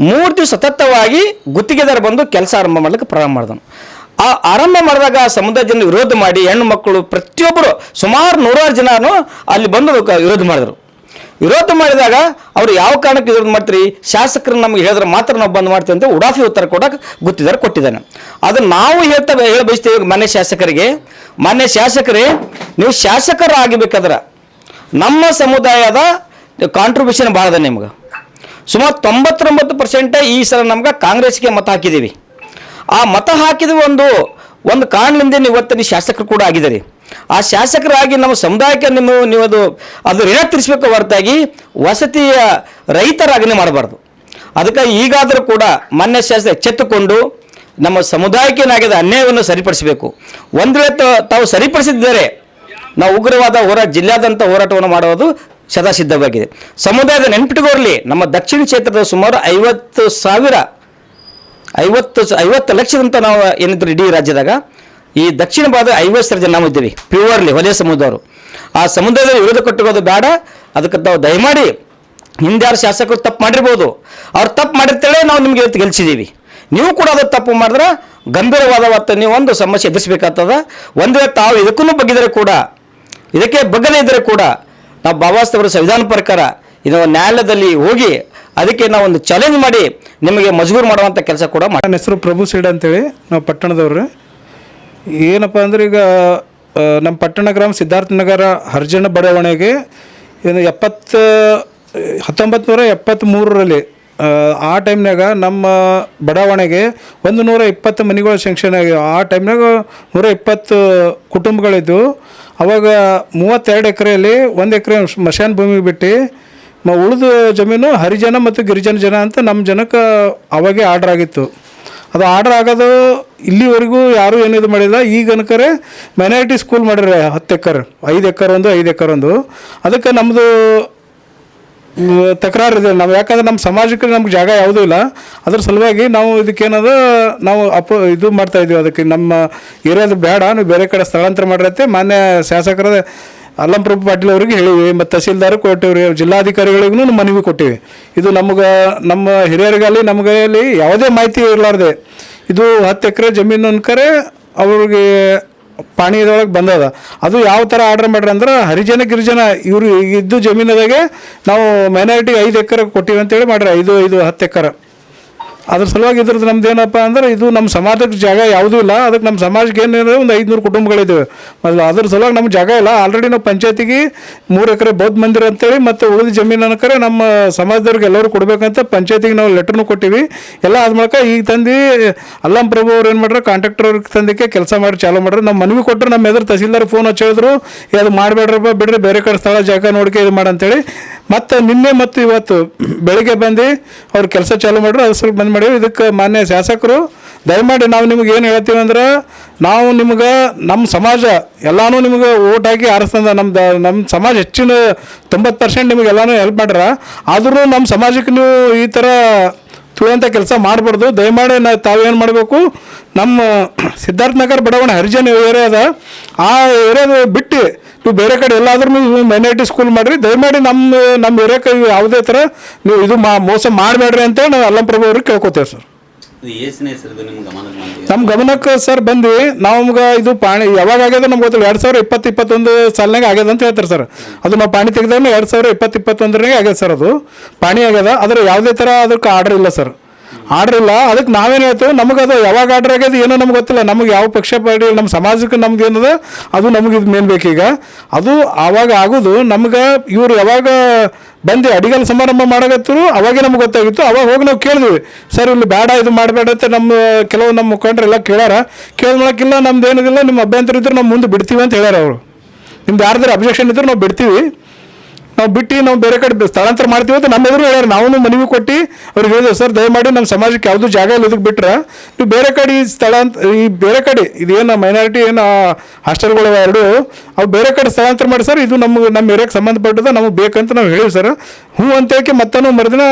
3 ದಿವಸ ಸತತವಾಗಿ ಗುತ್ತಿಗೆದಾರ ಬಂದು ಕೆಲಸ ಆರಂಭ ಮಾಡ್ಲಿಕ್ಕೆ ಪ್ರಾರಂಭ ಮಾಡಿದನು. ಆ ಆರಂಭ ಮಾಡಿದಾಗ ಸಮುದಾಯ ಜನ ವಿರೋಧ ಮಾಡಿ ಹೆಣ್ಣು ಮಕ್ಕಳು ಪ್ರತಿಯೊಬ್ಬರು ಸುಮಾರು 100 ಜನನು ಅಲ್ಲಿ ಬಂದು ವಿರೋಧ ಮಾಡಿದರು. ವಿರೋಧ ಮಾಡಿದಾಗ ಅವರು ಯಾವ ಕಾರಣಕ್ಕೆ ವಿರೋಧ ಮಾಡ್ತೀರಿ, ಶಾಸಕರು ನಮಗೆ ಹೇಳಿದ್ರೆ ಮಾತ್ರ ನಾವು ಬಂದ್ ಮಾಡ್ತೀವಿ ಅಂತ ಉಡಾಫಿ ಉತ್ತರ ಕೊಡಕ್ಕೆ ಗುತ್ತಿದಾರ ಕೊಟ್ಟಿದ್ದಾನೆ. ಅದನ್ನು ನಾವು ಹೇಳ ಬಯಸ್ತೀವಿ ಮಾನ್ಯ ಶಾಸಕರೇ, ನೀವು ಶಾಸಕರು ಆಗಬೇಕಾದ್ರೆ ನಮ್ಮ ಸಮುದಾಯದ ಕಾಂಟ್ರಿಬ್ಯೂಷನ್ ಭಾಳ ಅದ. ನಿಮ್ಗೆ ಸುಮಾರು 99% ಈ ಸಲ ನಮ್ಗೆ ಕಾಂಗ್ರೆಸ್ಗೆ ಮತ ಹಾಕಿದ್ದೀವಿ. ಆ ಮತ ಹಾಕಿದ ಒಂದು ಕಾರಣದಿಂದ ಇವತ್ತು ನೀವು ಶಾಸಕರು ಕೂಡ ಆಗಿದ್ದೀರಿ. ಆ ಶಾಸಕರಾಗಿ ನಮ್ಮ ಸಮುದಾಯಕ್ಕೆ ನೀವು ಅದು ಋಣ ತೀರಿಸಬೇಕು ಹೊರತಾಗಿ ವಸತಿಯ ರೈತರಾಗನೇ ಮಾಡಬಾರ್ದು. ಅದಕ್ಕೆ ಈಗಾದರೂ ಕೂಡ ಮಾನ್ಯ ಶಾಸಕ ಎಚ್ಚೆತ್ತುಕೊಂಡು ನಮ್ಮ ಸಮುದಾಯಕ್ಕೆ ಏನಾಗಿದೆ ಅನ್ಯಾಯವನ್ನು ಸರಿಪಡಿಸಬೇಕು. ಒಂದು ವೇಳೆ ತಾವು ಸರಿಪಡಿಸಿದ್ದಾರೆ ನಾವು ಉಗ್ರವಾದ ಜಿಲ್ಲಾದ್ಯಂತ ಹೋರಾಟವನ್ನು ಮಾಡೋದು ಸದಾ ಸಿದ್ಧವಾಗಿದೆ. ಸಮುದಾಯದ ನೆನಪಿಟ್ಟುಕೊಳ್ಳಿ, ನಮ್ಮ ದಕ್ಷಿಣ ಕ್ಷೇತ್ರದ ಸುಮಾರು 50 ಲಕ್ಷದಂತ ನಾವು ಏನಿದ್ರು ಇಡೀ ರಾಜ್ಯದಾಗ ಈ ದಕ್ಷಿಣ ಭಾಗದ 50 ಜನ ನಾವು ಇದ್ದೀವಿ, ಪ್ಯೂರ್ಲಿ ಹೊಲೆಯ ಸಮುದಾಯರು. ಆ ಸಮುದಾಯದ ವಿರೋಧ ಕಟ್ಟುಕೋದು ಬೇಡ. ಅದಕ್ಕೆ ತಾವು ದಯಮಾಡಿ ಹಿಂದೆ ಯಾರು ಶಾಸಕರು ತಪ್ಪು ಮಾಡಿರ್ಬೋದು, ಅವ್ರು ತಪ್ಪು ಮಾಡಿರ್ತೇಳೆ ನಾವು ನಿಮ್ಗೆ ಇವತ್ತು ಗೆಲ್ಸಿದ್ದೀವಿ. ನೀವು ಕೂಡ ಅದು ತಪ್ಪು ಮಾಡಿದ್ರೆ ಗಂಭೀರವಾದ ನೀವು ಒಂದು ಸಮಸ್ಯೆ ಎದುರಿಸಬೇಕಾಗ್ತದ. ಒಂದು ವೇಳೆ ತಾವು ಇದಕ್ಕೂ ಬಗ್ಗಿದರೆ ಕೂಡ, ಇದಕ್ಕೆ ಬಗ್ಗದೇ ಇದ್ದರೆ ಕೂಡ ನಾವು ಬಾಬಾ ಸಾಹೇಬರ ಸಂವಿಧಾನ ಪ್ರಕಾರ ಇದು ನ್ಯಾಯಾಲಯದಲ್ಲಿ ಹೋಗಿ ಅದಕ್ಕೆ ನಾವು ಒಂದು ಚಾಲೆಂಜ್ ಮಾಡಿ ನಿಮಗೆ ಮಜಬೂರು ಮಾಡುವಂಥ ಕೆಲಸ ಕೂಡ ಮಾಡಿ. ನನ್ನ ಹೆಸರು ಪ್ರಭು ಸೀಡ್ ಅಂತೇಳಿ, ನಾವು ಪಟ್ಟಣದವ್ರು. ಏನಪ್ಪ ಅಂದ್ರೆ ಈಗ ನಮ್ಮ ಪಟ್ಟಣ ಗ್ರಾಮ ಸಿದ್ಧಾರ್ಥ ನಗರ ಹರಿಜನ ಬಡಾವಣೆಗೆ 1973ರಲ್ಲಿ ಆ ಟೈಮ್ನಾಗ ನಮ್ಮ ಬಡಾವಣೆಗೆ 120 ಮನೆಗಳು ಶಂಕ್ಷನ್ ಆಗಿವೆ. ಆ ಟೈಮ್ನಾಗ 120 ಕುಟುಂಬಗಳಿದ್ದು. ಅವಾಗ 32 ಎಕರೆಯಲ್ಲಿ 1 ಎಕರೆ ಸ್ಮಶಾನ ಭೂಮಿಗೆ ಬಿಟ್ಟು ಉಳಿದ ಜಮೀನು ಹರಿಜನ ಮತ್ತು ಗಿರಿಜನ ಜನ ಅಂತ ನಮ್ಮ ಜನಕ್ಕೆ ಅವಾಗೇ ಆರ್ಡ್ರ್ ಆಗಿತ್ತು. ಅದು ಆರ್ಡ್ರ್ ಆಗೋದು ಇಲ್ಲಿವರೆಗೂ ಯಾರೂ ಏನು ಇದು ಮಾಡಿಲ್ಲ. ಈಗ ಅನ್ಕರೆ ಮೈನಾರಿಟಿ ಸ್ಕೂಲ್ ಮಾಡಿದ್ರೆ 10 ಎಕರೆ 5 ಎಕರೆ ಒಂದು 5 ಎಕರೆ ಒಂದು. ಅದಕ್ಕೆ ನಮ್ಮದು ತಕರಾರಿದೆ. ನಾವು ಯಾಕಂದ್ರೆ ನಮ್ಮ ಸಮಾಜಕ್ಕೆ ನಮ್ಗೆ ಜಾಗ ಯಾವುದೂ ಇಲ್ಲ. ಅದ್ರ ಸಲುವಾಗಿ ನಾವು ಇದಕ್ಕೇನದ ನಾವು ಇದು ಮಾಡ್ತಾಯಿದ್ದೀವಿ. ಅದಕ್ಕೆ ನಮ್ಮ ಏರಿಯಾದ ಬೇಡ, ನೀವು ಬೇರೆ ಕಡೆ ಸ್ಥಳಾಂತರ ಮಾಡಿರತ್ತೆ ಮಾನ್ಯ ಶಾಸಕರ ಅಲ್ಲಂ ಪ್ರಭು ಪಾಟೀಲ್ ಅವ್ರಿಗೆ ಹೇಳಿವಿ, ಮತ್ತು ತಹಸೀಲ್ದಾರ್ ಕೊಟ್ಟಿವ್ರಿ, ಜಿಲ್ಲಾಧಿಕಾರಿಗಳಿಗೂ ಮನವಿ ಕೊಟ್ಟಿವಿ. ಇದು ನಮ್ಮ ಹಿರಿಯರಿಗಲ್ಲಿ ನಮಗಲ್ಲಿ ಯಾವುದೇ ಮಾಹಿತಿ ಇರಲಾರ್ದೆ ಇದು 10 ಎಕರೆ ಜಮೀನು ಅನ್ಕರೆ ಅವ್ರಿಗೆ ಪಾಣಿ ಇದರೊಳಗೆ ಬಂದದ. ಅದು ಯಾವ ಥರ ಆರ್ಡರ್ ಮಾಡ್ರಿ ಅಂದ್ರೆ ಹರಿಜನ ಗಿರಿಜನ ಇವರು ಇದ್ದು ಜಮೀನದಾಗೆ ನಾವು ಮೈನಾರಿಟಿ 5 ಎಕರೆ ಕೊಟ್ಟಿವಿ ಅಂತೇಳಿ ಮಾಡ್ರಿ 10 ಎಕರೆ. ಅದ್ರ ಸಲುವಾಗಿ ಇದ್ರದ್ದು ನಮ್ದು ಏನಪ್ಪ ಅಂದ್ರೆ ಇದು ನಮ್ಮ ಸಮಾಜಕ್ಕೆ ಜಾಗ ಯಾವುದೂ ಇಲ್ಲ. ಅದಕ್ಕೆ ನಮ್ಮ ಸಮಾಜಕ್ಕೆ ಏನಿದೆ ಒಂದು 500 ಕುಟುಂಬಗಳಿದ್ದಾವೆ ಮೊದಲು. ಅದ್ರ ಸಲುವಾಗಿ ನಮ್ಗೆ ಜಾಗ ಇಲ್ಲ. ಆಲ್ರೆಡಿ ನಾವು ಪಂಚಾಯತಿಗೆ 3 ಎಕರೆ ಬೌದ್ಧ ಮಂದಿರ ಅಂತೇಳಿ ಮತ್ತು ಉಳಿದ ಜಮೀನು ಅನ್ಕರೆ ನಮ್ಮ ಸಮಾಜದವ್ರಿಗೆ ಎಲ್ಲರೂ ಕೊಡಬೇಕಂತ ಪಂಚಾಯತಿಗೆ ನಾವು ಲೆಟ್ರನ್ನು ಕೊಟ್ಟಿವಿ. ಎಲ್ಲ ಆದ್ಮೇಲೆ ಈಗ ತಂದು ಅಲ್ಲಂ ಪ್ರಭು ಅವ್ರು ಏನು ಮಾಡ್ರೆ ಕಾಂಟ್ರಾಕ್ಟರ್ ಅವ್ರಿಗೆ ತಂದಕ್ಕೆ ಕೆಲಸ ಮಾಡಿ ಚಾಲೂ ಮಾಡ್ರೆ. ನಮ್ಮ ಮನವಿ ಕೊಟ್ಟರೆ ನಮ್ಮ ಎದುರು ತಹಸೀಲ್ದಾರ್ ಫೋನ್ ಹಚ್ಚಿದ್ರು, ಅದು ಮಾಡಬೇಡ್ರಪ್ಪ ಬಿಡ್ರಿ, ಬೇರೆ ಕಡೆ ಸ್ಥಳ ಜಾಗ ನೋಡ್ಕೆ ಇದು ಮಾಡಂತೇಳಿ. ಮತ್ತು ನಿನ್ನೆ ಮತ್ತು ಇವತ್ತು ಬೆಳಿಗ್ಗೆ ಬಂದು ಅವ್ರು ಕೆಲಸ ಚಾಲೂ ಮಾಡ್ರು. ಅದು ಸ್ವಲ್ಪ ಬಂದ್ ಮಾಡೀವಿ. ಇದಕ್ಕೆ ಮಾನ್ಯ ಶಾಸಕರು ದಯಮಾಡಿ ನಾವು ನಿಮ್ಗೆ ಏನು ಹೇಳ್ತೀವಿ ಅಂದ್ರೆ, ನಾವು ನಿಮ್ಗೆ ನಮ್ಮ ಸಮಾಜ ಎಲ್ಲನೂ ನಿಮ್ಗೆ ಓಟ್ ಹಾಕಿ ಆರಿಸ್ತಂದ. ನಮ್ಮ ಸಮಾಜ ಹೆಚ್ಚಿನ 90% ನಿಮಗೆ ಎಲ್ಲನೂ ಹೆಲ್ಪ್ ಮಾಡ್ರ. ಆದ್ರೂ ನಮ್ಮ ಸಮಾಜಕ್ಕೆ ನೀವು ಈ ಥರ ತುಳಿಯಂಥ ಕೆಲಸ ಮಾಡಬಾರ್ದು. ದಯಮಾಡಿ ತಾವೇನು ಮಾಡಬೇಕು, ನಮ್ಮ ಸಿದ್ಧಾರ್ಥ ನಗರ ಬಡಾವಣೆ ಹರಿಜನ ಏರಿಯಾ ಅದ, ಆ ಏರಿಯಾದ ಬಿಟ್ಟು ನೀವು ಬೇರೆ ಕಡೆ ಎಲ್ಲಾದ್ರೂ ನೀವು ಮೈನಾರಿಟಿ ಸ್ಕೂಲ್ ಮಾಡಿರಿ. ದಯಮಾಡಿ ನಮ್ಮ ಏರಿಯಾಕ್ಕೆ ಯಾವುದೇ ಥರ ನೀವು ಇದು ಮೋಸ ಮಾಡಬೇಡ್ರಿ ಅಂತೇಳಿ ನಾವು ಅಲ್ಲಂ ಪ್ರಭು ಅವ್ರಿಗೆ ಕೇಳ್ಕೊತೇವೆ ಸರ್. ನಮ್ಮ ಗಮನಕ್ಕೆ ಸರ್ ಬಂದು ನಮ್ಗೆ ಇದು ಪಾಣಿ ಯಾವಾಗ ಆಗ್ಯದ ನಮ್ಗೆ ಗೊತ್ತಿಲ್ಲ. 2020-21 ಸಾಲಿನಾಗ ಆಗ್ಯದ ಅಂತ ಹೇಳ್ತಾರೆ ಸರ್. ಅದು ನಾವು ಪಾಣಿ ತೆಗೆದಾಗ 2020-21 ಆಗ್ಯದ ಸರ್. ಅದು ಪಾಣಿ ಆಗ್ಯದ. ಆದರೆ ಯಾವುದೇ ಥರ ಅದಕ್ಕೆ ಆರ್ಡರ್ ಇಲ್ಲ ಸರ್. ಆರ್ಡ್ರ್ ಇಲ್ಲ. ಅದಕ್ಕೆ ನಾವೇನು ಹೇಳ್ತೇವೆ, ನಮಗೆ ಅದು ಯಾವಾಗ ಆರ್ಡ್ರ್ ಆಗ್ಯದ ಏನೋ ನಮ್ಗೆ ಗೊತ್ತಿಲ್ಲ. ನಮಗೆ ಯಾವ ಪಕ್ಷ ಪಾರ್ಟಿ ನಮ್ಮ ಸಮಾಜಕ್ಕೆ ನಮ್ದು ಏನದ ಅದು ನಮಗೆ ಇದು ಮೇನ್ ಬೇಕೀಗ. ಅದು ಆವಾಗ ಆಗೋದು ನಮ್ಗೆ ಇವರು ಯಾವಾಗ ಬಂದು ಅಡಿಗೆಲ್ ಸಮಾರಂಭ ಮಾಡಕತ್ತರು ಅವಾಗೇ ನಮ್ಗೆ ಗೊತ್ತಾಗಿತ್ತು. ಅವಾಗ ಹೋಗಿ ನಾವು ಕೇಳಿದ್ವಿ, ಸರ್ ಇಲ್ಲಿ ಬೇಡ ಇದು ಮಾಡಬೇಡ ಅಂತ ಕೆಲವು ನಮ್ಮ ಮುಖಂಡರೆಲ್ಲ ಕೇಳ್ಯಾರ. ಕೇಳ್ಕೊಳಕ್ಕಿಲ್ಲ, ನಮ್ದು ಏನಿಲ್ಲ, ನಿಮ್ಮ ಅಭ್ಯಂತರ ಇದ್ರೆ ನಾವು ಮುಂದೆ ಬಿಡ್ತೀವಿ ಅಂತ ಹೇಳ್ಯಾರ ಅವರು. ನಿಮ್ದು ಯಾರ್ದಾರು ಅಬ್ಜೆಕ್ಷನ್ ಇದ್ರೆ ನಾವು ಬಿಡ್ತೀವಿ, ನಾವು ಬಿಟ್ಟು ನಾವು ಬೇರೆ ಕಡೆ ಸ್ಥಳಾಂತರ ಮಾಡ್ತೀವಿ ಅಂತ ನಮ್ಮ ಎದುರು ಹೇಳ್ಯಾರ. ನಾವು ಮನವಿ ಕೊಟ್ಟು ಅವ್ರಿಗೆ ಹೇಳಿದೆ, ಸರ್ ದಯಮಾಡಿ ನಮ್ಮ ಸಮಾಜಕ್ಕೆ ಯಾವುದೂ ಜಾಗ ಇಲ್ಲ, ಇದಕ್ಕೆ ಬಿಟ್ರೆ ನೀವು ಬೇರೆ ಕಡೆ ಈ ಬೇರೆ ಕಡೆ ಇದೇನು ಮೈನಾರಿಟಿ ಏನು ಹಾಸ್ಟೆಲ್ಗಳು ಎರಡು ಅವು ಬೇರೆ ಕಡೆ ಸ್ಥಳಾಂತರ ಮಾಡಿ ಸರ್, ಇದು ನಮ್ಮ ಏರಿಯಾಕ್ಕೆ ಸಂಬಂಧಪಟ್ಟದ, ನಮಗೆ ಬೇಕಂತ ನಾವು ಹೇಳಿವಿ ಸರ್. ಹ್ಞೂ ಅಂತೇಳಿ ಮತ್ತೆ ಮರುದಿನ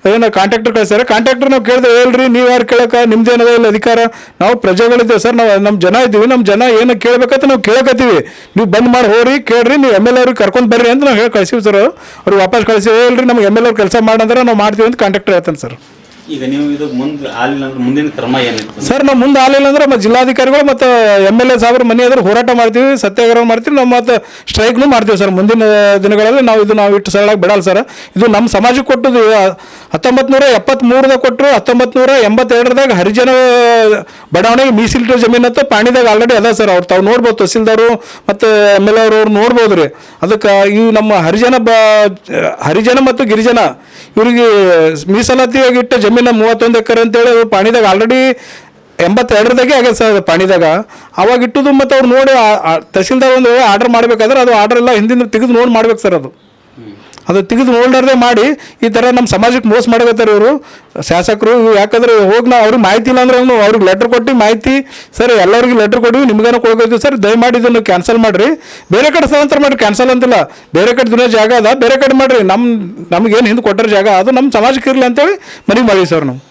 ಏನು ಕಾಂಟ್ರಾಕ್ಟರ್ ಕಳಿಸ್ತಾರೆ. ಕಾಂಟ್ರಾಕ್ಟರ್ ನಾವು ಕೇಳಿದೆ, ಹೇಳ್ರಿ ನೀವು ಯಾರು ಕೇಳಕ್ಕೆ, ನಿಮ್ದೇನದ ಇಲ್ಲ ಅಧಿಕಾರ, ನಾವು ಪ್ರಜೆಗಳಿದ್ದೇವೆ ಸರ್, ನಾವು ನಮ್ಮ ಜನ ಇದ್ದೀವಿ, ನಮ್ಮ ಜನ ಏನು ಕೇಳಬೇಕಂತ ನಾವು ಕೇಳಕತ್ತೀವಿ, ನೀವು ಬಂದ್ ಮಾಡಿ ಹೋಗ್ರಿ ಕೇಳ್ರಿ, ನೀವು ಎಮ್ ಎಲ್ ಅವ್ರಿಗೆ ಕರ್ಕೊಂಡು ಬರ್ರಿ ಅಂತ ನಾವು ಹೇಳಿ ಕಳಿಸಿವಿ ಸರ್. ಅವ್ರಿಗೆ ವಾಪಸ್ ಕಳಿಸಿ, ಹೇಳ್ರಿ ನಮ್ಗೆ ಎಮ್ ಎಲ್ ಅವ್ರು ಕೆಲಸ ಮಾಡಂದ್ರೆ ನಾವು ಮಾಡ್ತೀವಿ ಅಂತ ಕಾಂಟ್ರಾಕ್ಟರ್ ಹೇಳ್ತಾನೆ ಸರ್. ಈಗ ನೀವು ಇದು ಮುಂದೆ ಆಲಿಲ್ಲ ಅಂದ್ರೆ ಮುಂದಿನ ಕ್ರಮ ಏನಿತ್ತು ಸರ್? ನಾವು ಮುಂದೆ ಆಗಲಿಲ್ಲ ಅಂದ್ರೆ ಮತ್ತು ಜಿಲ್ಲಾಧಿಕಾರಿಗಳು ಮತ್ತು ಎಮ್ ಎಲ್ ಎ ಸಾಹೇಬ್ರ ಮನೆ ಎದುರು ಹೋರಾಟ ಮಾಡ್ತೀವಿ, ಸತ್ಯಾಗ್ರಹ ಮಾಡ್ತೀವಿ, ನಾವು ಮತ್ತು ಸ್ಟ್ರೈಕ್ನು ಮಾಡ್ತೀವಿ ಸರ್. ಮುಂದಿನ ದಿನಗಳಲ್ಲಿ ನಾವು ಇಟ್ಟು ಸರಳಾಗಿ ಬಿಡಲ್ಲ ಸರ್. ಇದು ನಮ್ಮ ಸಮಾಜಕ್ಕೆ ಕೊಟ್ಟದ್ದು 1973ದಾಗ ಕೊಟ್ಟರು, 1982ದಾಗ ಹರಿಜನ ಬಡಾವಣೆಗೆ ಮೀಸಲಿಟ್ಟು ಜಮೀನತ್ತು ಪಾಣಿದಾಗ ಆಲ್ರೆಡಿ ಅದ ಸರ್. ಅವ್ರು ತಾವು ನೋಡ್ಬೋದು, ತಹಸೀಲ್ದಾರು ಮತ್ತು ಎಮ್ ಎಲ್ ಅವ್ರು ನೋಡ್ಬೋದು ರೀ. ಅದಕ್ಕೆ ಈ ನಮ್ಮ ಹರಿಜನ ಮತ್ತು ಗಿರಿಜನ ಇವರಿಗೆ ಮೀಸಲಾತಿಯಾಗಿ ಇಟ್ಟ ಜಮೀನು 31 ಎಕರೆ ಅಂತೇಳಿ ಪಾಣಿದಾಗ ಆಲ್ರೆಡಿ 82ದಾಗೆ ಆಗ್ಯದ ಸರ್ ಪಾಣಿದಾಗ. ಅವಾಗ ಇಟ್ಟುದು ಮತ್ತು ಅವ್ರು ನೋಡಿ ತಹಸೀಲ್ದಾರ್ ಒಂದು ಆರ್ಡರ್ ಮಾಡ್ಬೇಕಾದ್ರೆ ಅದು ಆರ್ಡರ್ ಎಲ್ಲ ಹಿಂದಿನ ತೆಗೆದು ನೋಡಿ ಮಾಡ್ಬೇಕು ಸರ್. ಅದು ತೆಗೆದು ನೋಡ್ಲಾರ್ದೆ ಮಾಡಿ ಈ ಥರ ನಮ್ಮ ಸಮಾಜಕ್ಕೆ ಮೋಸ ಮಾಡಕತ್ತಾರೆ ಇವರು ಶಾಸಕರು. ಯಾಕಂದ್ರೆ ಹೋಗಿ ನಾವು ಅವ್ರಿಗೆ ಮಾಹಿತಿ ಇಲ್ಲ ಅಂದ್ರೆ ಅವ್ರಿಗೆ ಲೆಟ್ರ್ ಕೊಟ್ಟು ಮಾಹಿತಿ, ಸರ್ ಎಲ್ಲರಿಗೂ ಲೆಟ್ರ್ ಕೊಟ್ಟಿವಿ, ನಿಮ್ಗೇನೋ ಕೊಡ್ಬೇಕು ಸರ್, ದಯಮಾಡಿ ಇದನ್ನು ಕ್ಯಾನ್ಸಲ್ ಮಾಡಿರಿ, ಬೇರೆ ಕಡೆ ಸ್ಥಳಾಂತರ ಮಾಡಿರಿ. ಕ್ಯಾನ್ಸಲ್ ಅಂತಿಲ್ಲ, ಬೇರೆ ಕಡೆ ದುನಿಯಾ ಜಾಗ ಅದ, ಬೇರೆ ಕಡೆ ಮಾಡಿರಿ, ನಮ್ಗೇನು ಹಿಂದೆ ಕೊಟ್ಟರ ಜಾಗ ಅದು ನಮ್ಮ ಸಮಾಜಕ್ಕೆ ಇರಲಿ ಅಂತೇಳಿ ಮನವಿ ಮಾಡಿವಿ ಸರ್ ನಾವು.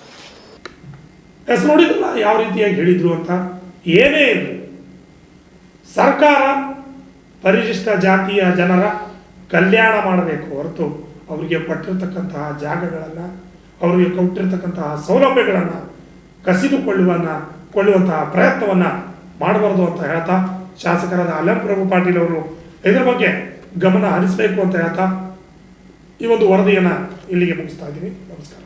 ನೋಡಿದ್ರಲ್ಲ ಯಾವ ರೀತಿಯಾಗಿ ಹೇಳಿದ್ರು ಅಂತ. ಏನೇ ಇರಲಿ, ಸರ್ಕಾರ ಪರಿಶಿಷ್ಟ ಜಾತಿಯ ಜನರ ಕಲ್ಯಾಣ ಮಾಡಬೇಕು ಹೊರತು ಅವರಿಗೆ ಕೊಟ್ಟಿರ್ತಕ್ಕಂತಹ ಜಾಗಗಳನ್ನು, ಅವರಿಗೆ ಕೊಟ್ಟಿರ್ತಕ್ಕಂತಹ ಸೌಲಭ್ಯಗಳನ್ನು ಕೊಳ್ಳುವಂತಹ ಪ್ರಯತ್ನವನ್ನು ಮಾಡಬಾರ್ದು ಅಂತ ಹೇಳ್ತಾ, ಶಾಸಕರಾದ ಅಲ್ಲಂ ಪ್ರಭು ಪಾಟೀಲ್ ಅವರು ಇದರ ಬಗ್ಗೆ ಗಮನ ಹರಿಸಬೇಕು ಅಂತ ಹೇಳ್ತಾ ಈ ಒಂದು ವರದಿಯನ್ನು ಇಲ್ಲಿಗೆ ಮುಗಿಸ್ತಾ ಇದ್ದೀನಿ. ನಮಸ್ಕಾರ.